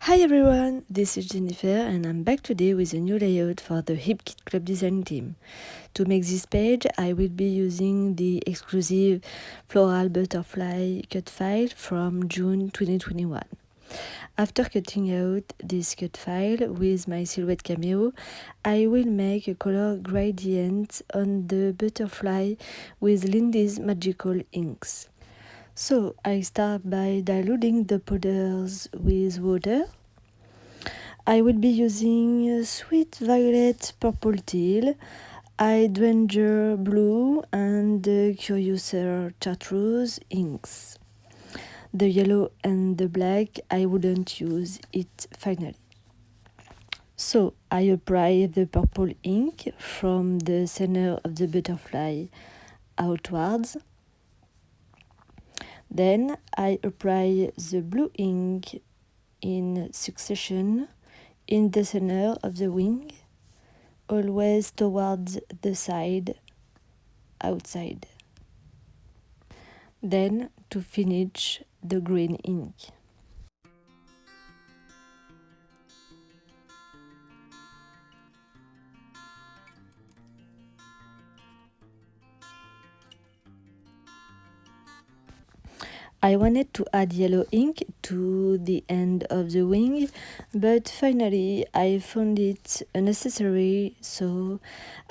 Hi everyone, this is Jennifer and I'm back today with a new layout for the Hip Kit Club design team. To make this page, I will be using the exclusive Floral Butterfly cut file from June 2021. After cutting out this cut file with my silhouette cameo, I will make a color gradient on the butterfly with Lindy's magical inks. So I start by diluting the powders with water. I will be using Sweet Violet Purple Teal, Hydrangea Blue and Curiouser Chartreuse inks. The yellow and the black, I wouldn't use it finally. So I apply the purple ink from the center of the butterfly outwards. Then I apply the blue ink in succession in the center of the wing, always towards the side outside. Then to finish the green ink. I wanted to add yellow ink to the end of the wing, but finally I found it unnecessary, so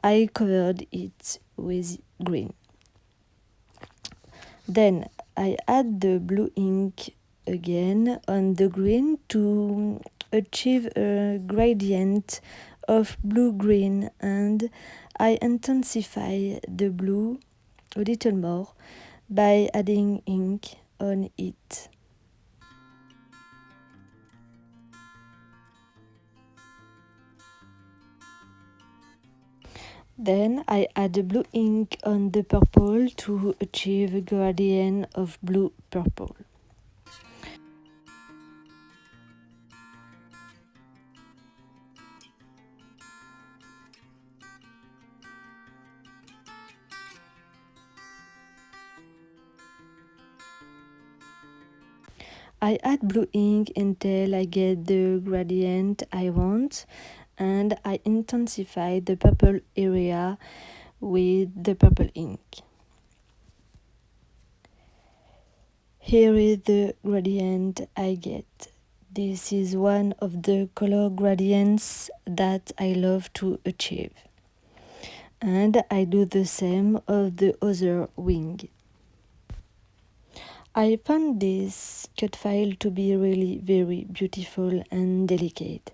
I covered it with green. Then I add the blue ink again on the green to achieve a gradient of blue-green, and I intensify the blue a little more by adding ink on it. Then I add the blue ink on the purple to achieve a gradient of blue-purple. I add blue ink until I get the gradient I want, and I intensify the purple area with the purple ink. Here is the gradient I get. This is one of the color gradients that I love to achieve. And I do the same of the other wing. I found this cut file to be really very beautiful and delicate.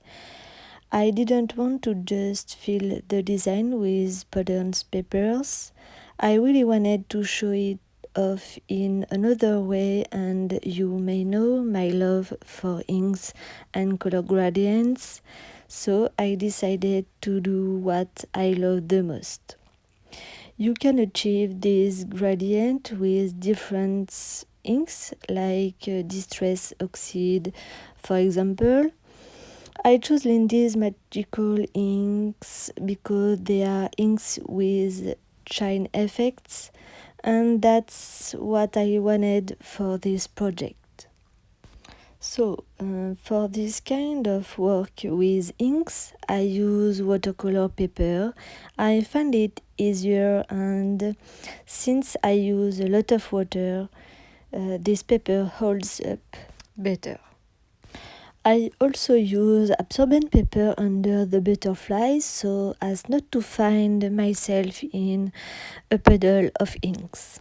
I didn't want to just fill the design with patterns papers. I really wanted to show it off in another way, and you may know my love for inks and color gradients, so I decided to do what I love the most. You can achieve this gradient with different inks like Distress Oxide, for example. I chose Lindy's magical inks because they are inks with shine effects, and that's what I wanted for this project. So, for this kind of work with inks, I use watercolor paper. I find it easier, and since I use a lot of water, this paper holds up better. I also use absorbent paper under the butterflies so as not to find myself in a puddle of inks.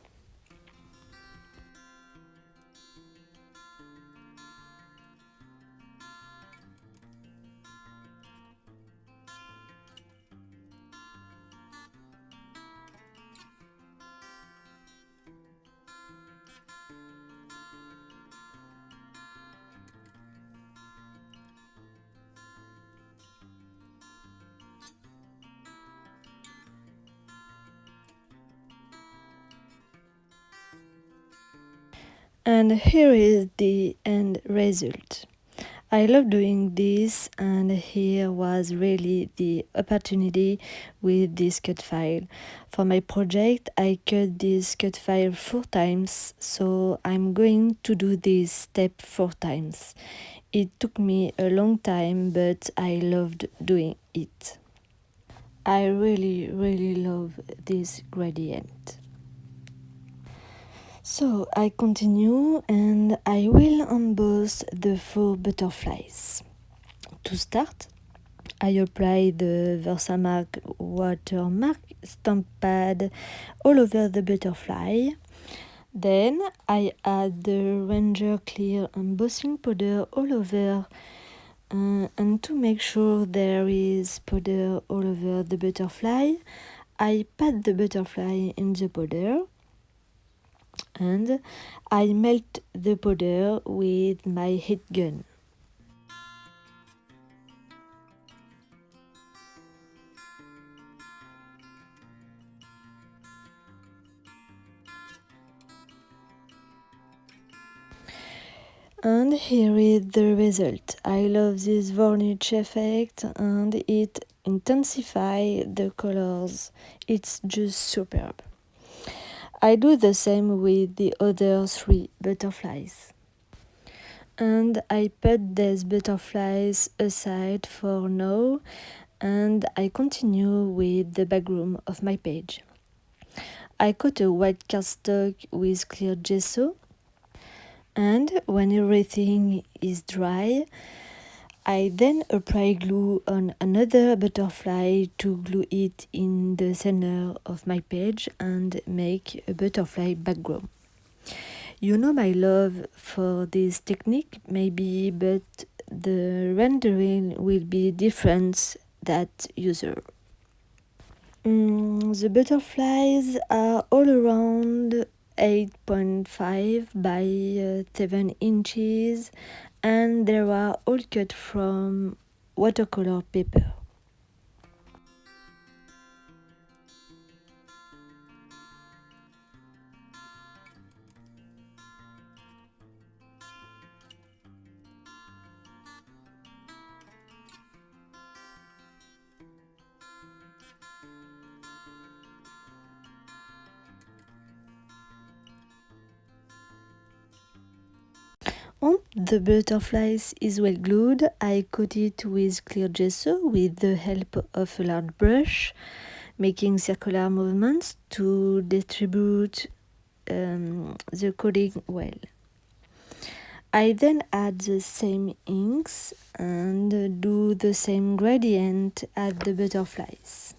And here is the end result. I love doing this, and here was really the opportunity with this cut file. For my project, I cut this cut file 4 times, so I'm going to do this step 4 times. It took me a long time, but I loved doing it. I really, really love this gradient. So I continue and I will emboss the 4 butterflies. To start, I apply the Versamark watermark stamp pad all over the butterfly. Then I add the Ranger Clear embossing powder all over, and to make sure there is powder all over the butterfly, I pat the butterfly in the powder and I melt the powder with my heat gun. And here is the result. I love this varnish effect and it intensifies the colors. It's just superb. I do the same with the other 3 butterflies. And I put these butterflies aside for now and I continue with the background of my page. I cut a white cardstock with clear gesso, and when everything is dry, I then apply glue on another butterfly to glue it in the center of my page and make a butterfly background. You know my love for this technique maybe, but the rendering will be different that usual. The butterflies are all around 8.5 by 7 inches and they are all cut from watercolor paper. Once the butterflies is well glued, I coat it with clear gesso with the help of a large brush, making circular movements to distribute the coating well. I then add the same inks and do the same gradient at the butterflies.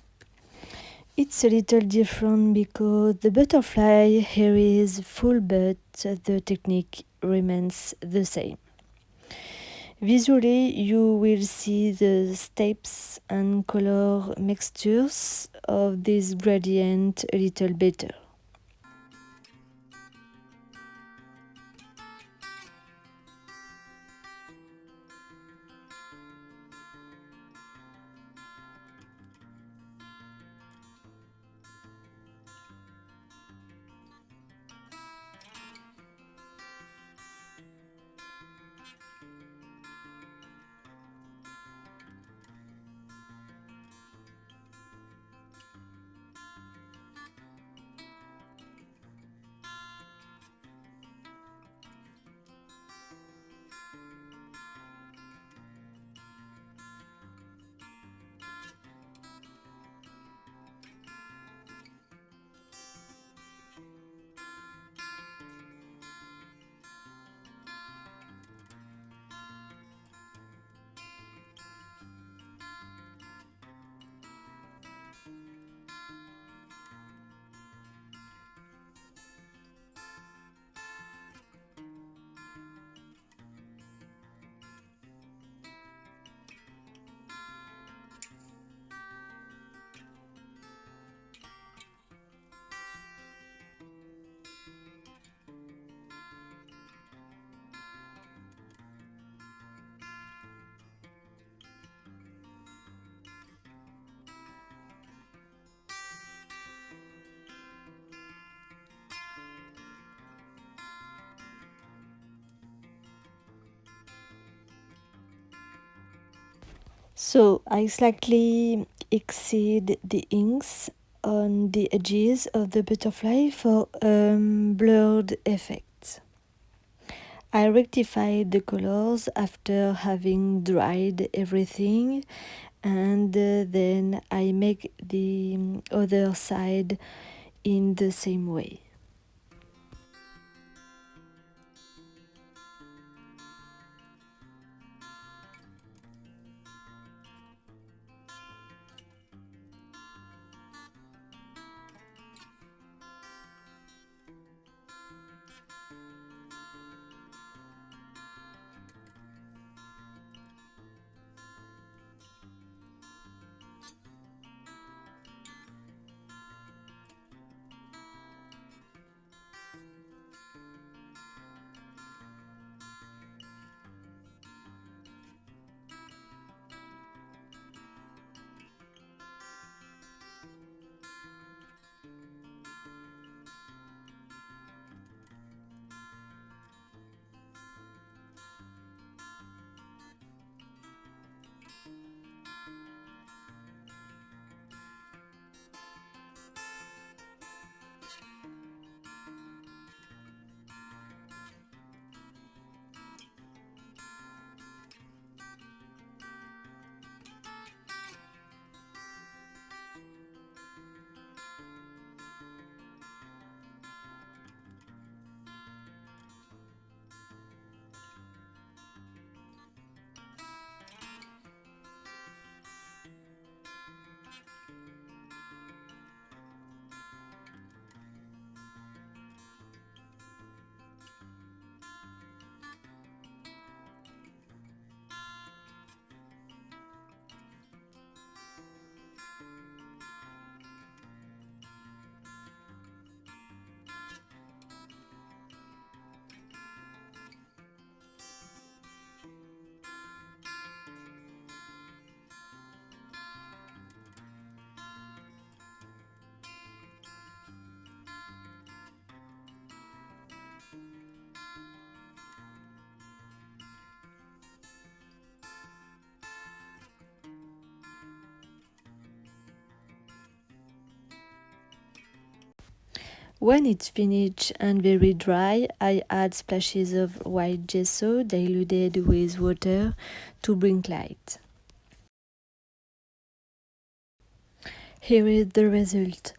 It's a little different because the butterfly here is full, but the technique remains the same. Visually, you will see the steps and color mixtures of this gradient a little better. So I slightly exceed the inks on the edges of the butterfly for blurred effect. I rectified the colors after having dried everything, and then I make the other side in the same way. When it's finished and very dry, I add splashes of white gesso diluted with water to bring light. Here is the result.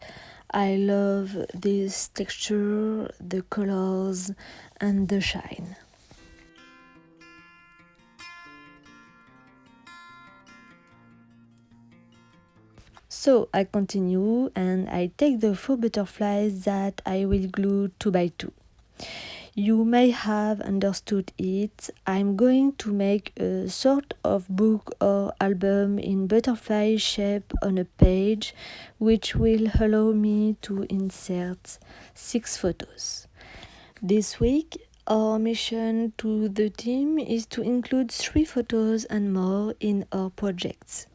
I love this texture, the colors, and the shine. So I continue and I take the 4 butterflies that I will glue 2 by 2. You may have understood it. I'm going to make a sort of book or album in butterfly shape on a page, which will allow me to insert 6 photos. This week, our mission to the team is to include 3 photos and more in our projects.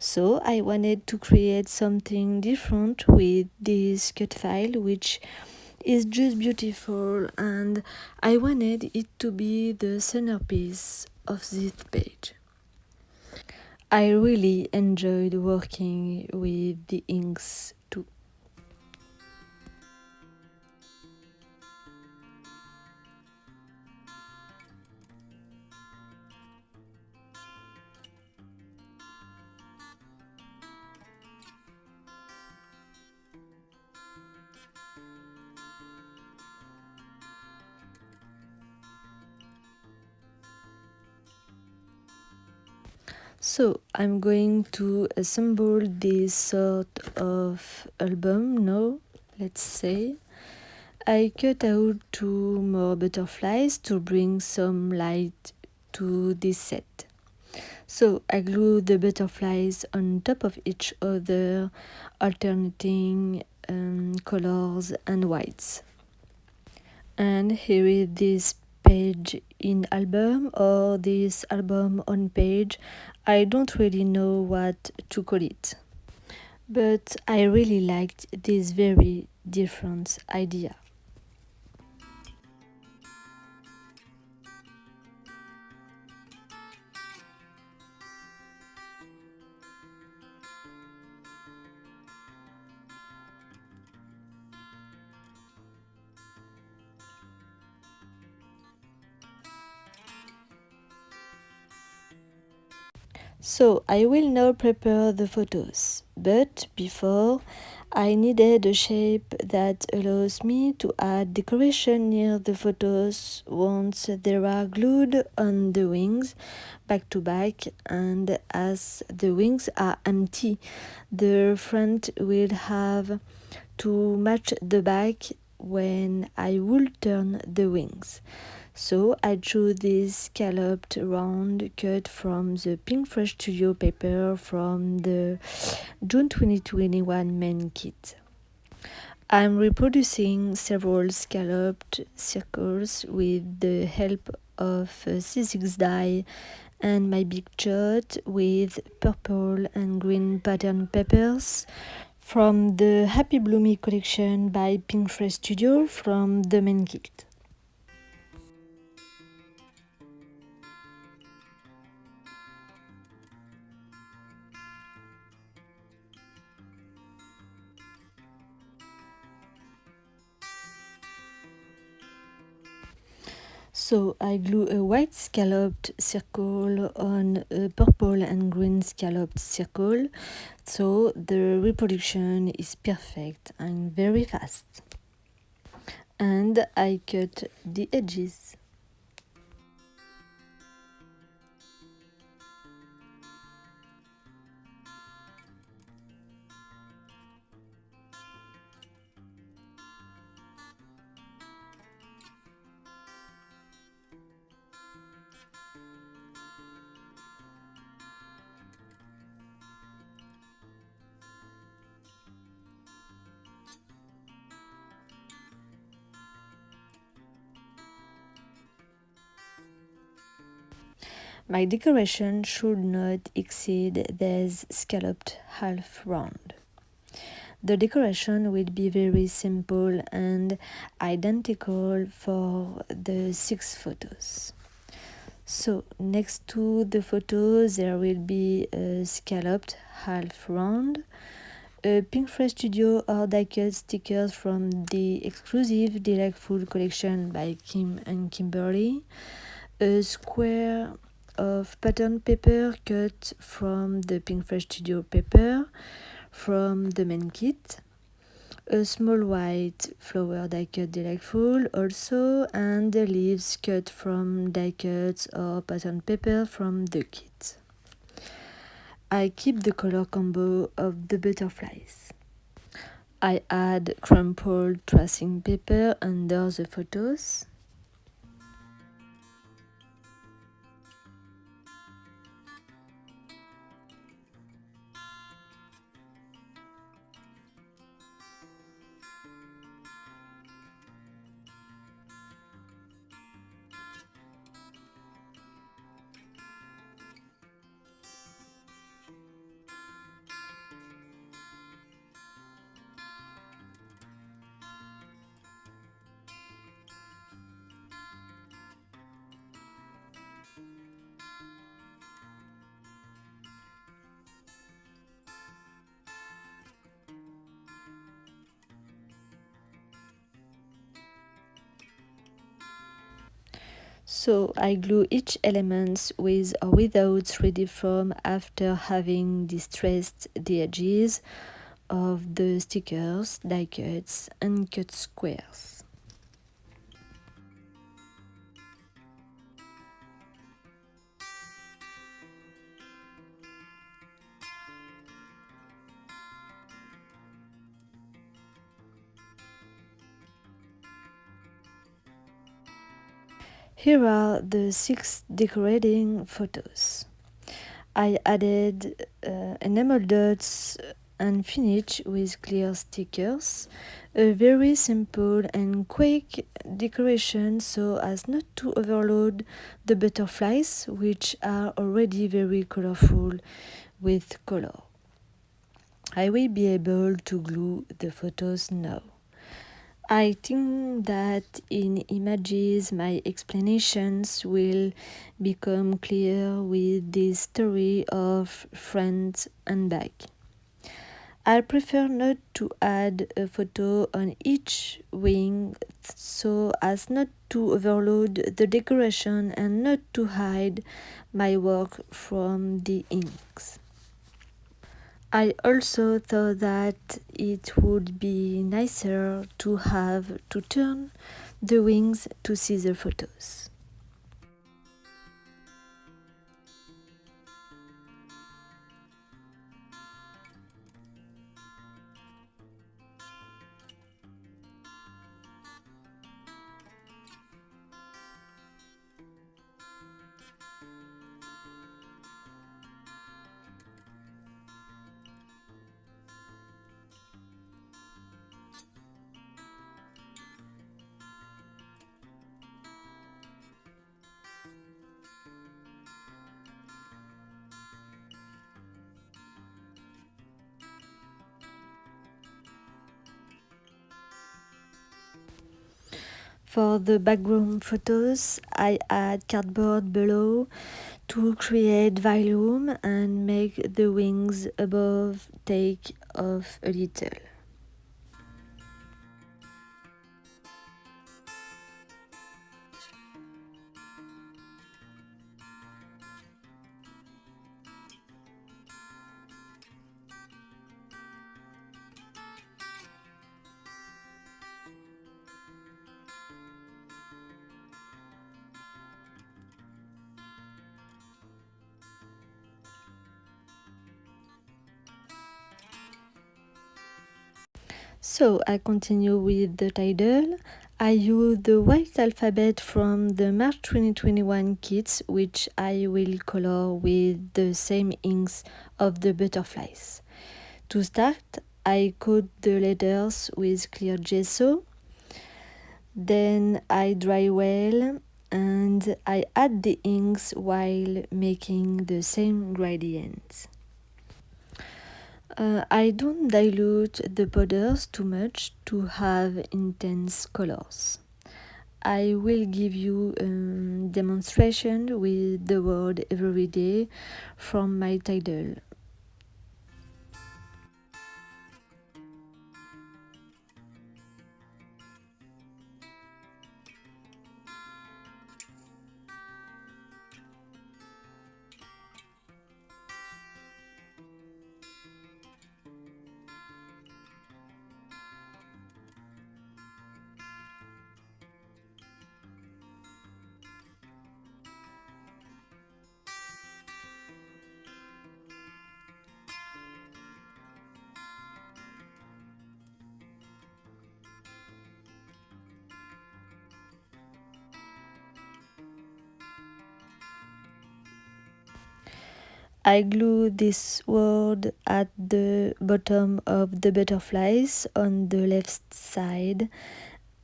So I wanted to create something different with this cut file, which is just beautiful, and I wanted it to be the centerpiece of this page. I really enjoyed working with the inks too. So I'm going to assemble this sort of album now, let's say. I cut out 2 more butterflies to bring some light to this set. So I glue the butterflies on top of each other, alternating colors and whites. And here is this page in album, or this album on page. I don't really know what to call it, but I really liked this very different idea. So I will now prepare the photos, but before I needed a shape that allows me to add decoration near the photos once they are glued on the wings back to back, and as the wings are empty, the front will have to match the back when I will turn the wings. So I drew this scalloped round cut from the Pink Fresh Studio paper from the June 2021 main kit. I'm reproducing several scalloped circles with the help of a C6 die and my big chart with purple and green pattern papers from the Happy Bloomy collection by Pink Fresh Studio from the main kit. So I glue a white scalloped circle on a purple and green scalloped circle, so the reproduction is perfect and very fast. And I cut the edges. My decoration should not exceed this scalloped half round. The decoration will be very simple and identical for the 6 photos. So next to the photos there will be a scalloped half round, a Pink Fresh Studio or die cut stickers from the exclusive Delightful collection by Kim and Kimberly, a square of pattern paper cut from the Pink Fresh Studio paper from the main kit, a small white flower die cut Delightful also, and the leaves cut from die cuts or pattern paper from the kit. I keep the color combo of the butterflies. I add crumpled tracing paper under the photos. So I glue each element with or without 3D foam after having distressed the edges of the stickers, die cuts, and cut squares. Here are the 6 decorating photos. I added enamel dots and finish with clear stickers. A very simple and quick decoration so as not to overload the butterflies, which are already very colorful with color. I will be able to glue the photos now. I think that in images my explanations will become clear with this story of front and back. I prefer not to add a photo on each wing so as not to overload the decoration and not to hide my work from the inks. I also thought that it would be nicer to have to turn the wings to see the photos. For the background photos, I add cardboard below to create volume and make the wings above take off a little. So I continue with the title. I use the white alphabet from the March 2021 kits, which I will color with the same inks of the butterflies. To start, I coat the letters with clear gesso. Then I dry well and I add the inks while making the same gradients. I don't dilute the powders too much to have intense colors. I will give you a demonstration with the word everyday from my title. I glue this word at the bottom of the butterflies on the left side,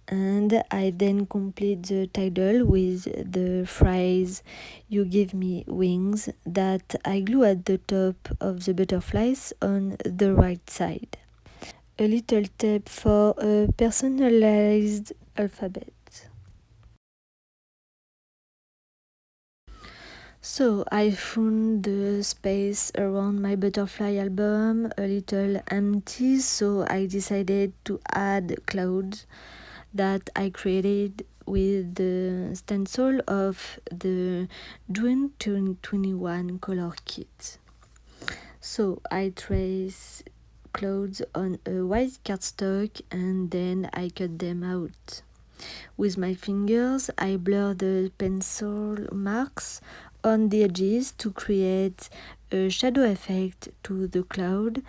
and I then complete the title with the phrase "You give me wings" that I glue at the top of the butterflies on the right side. A little tip for a personalized alphabet. So I found the space around my butterfly album a little empty, so I decided to add clouds that I created with the stencil of the June 2021 color kit. So I trace clouds on a white cardstock and then I cut them out. With my fingers, I blur the pencil marks on the edges to create a shadow effect to the cloud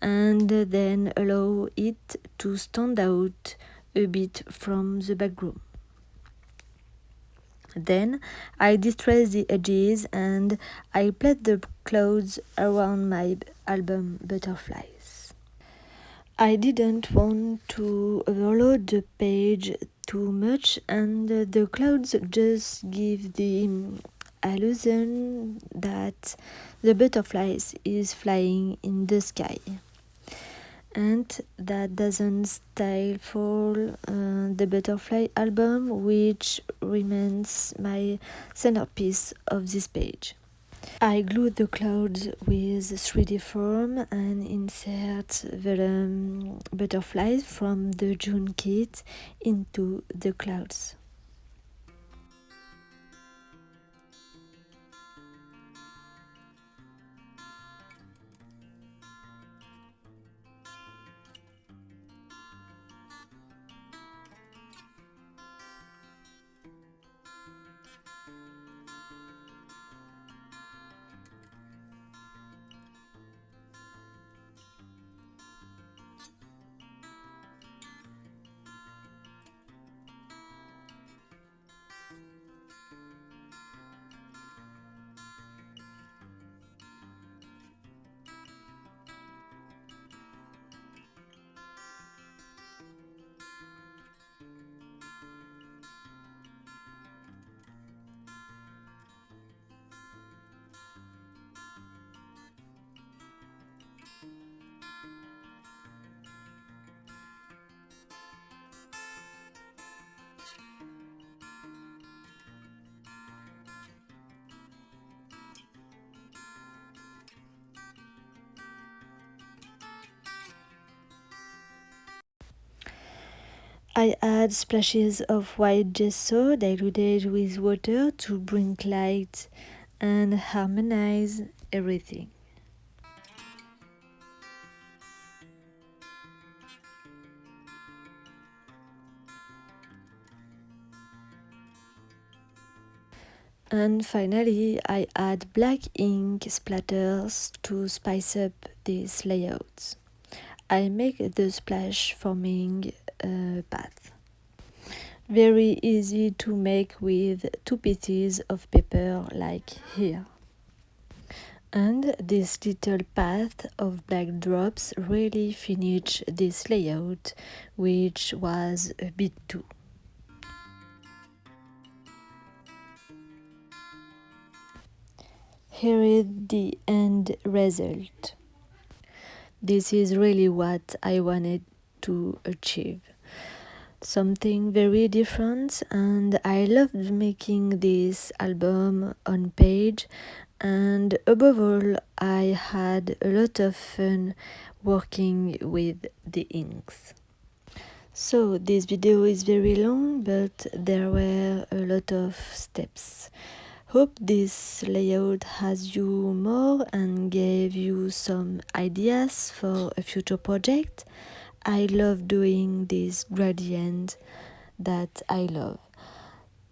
and then allow it to stand out a bit from the background. Then I distress the edges and I plait the clouds around my album butterflies. I didn't want to overload the page too much, and the clouds just give the illusion that the butterflies is flying in the sky. And that doesn't stifle the butterfly album, which remains my centerpiece of this page. I glue the clouds with 3D form and insert the butterflies from the June kit into the clouds. I add splashes of white gesso diluted with water to bring light and harmonize everything. And finally, I add black ink splatters to spice up these layouts. I make the splash forming a path. Very easy to make with 2 pieces of paper like here. And this little path of black drops really finished this layout, which was a bit too. Here is the end result. This is really what I wanted to achieve. Something very different, and I loved making this album on page, and above all I had a lot of fun working with the inks. So this video is very long, but there were a lot of steps. Hope this layout has you more and gave you some ideas for a future project. I love doing this gradient that I love.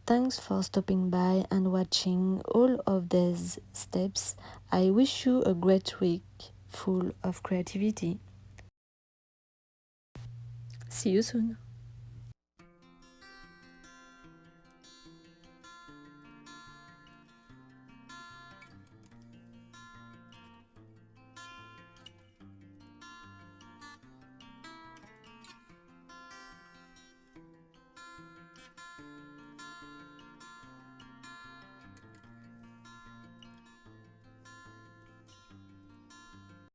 Thanks for stopping by and watching all of these steps. I wish you a great week full of creativity. See you soon.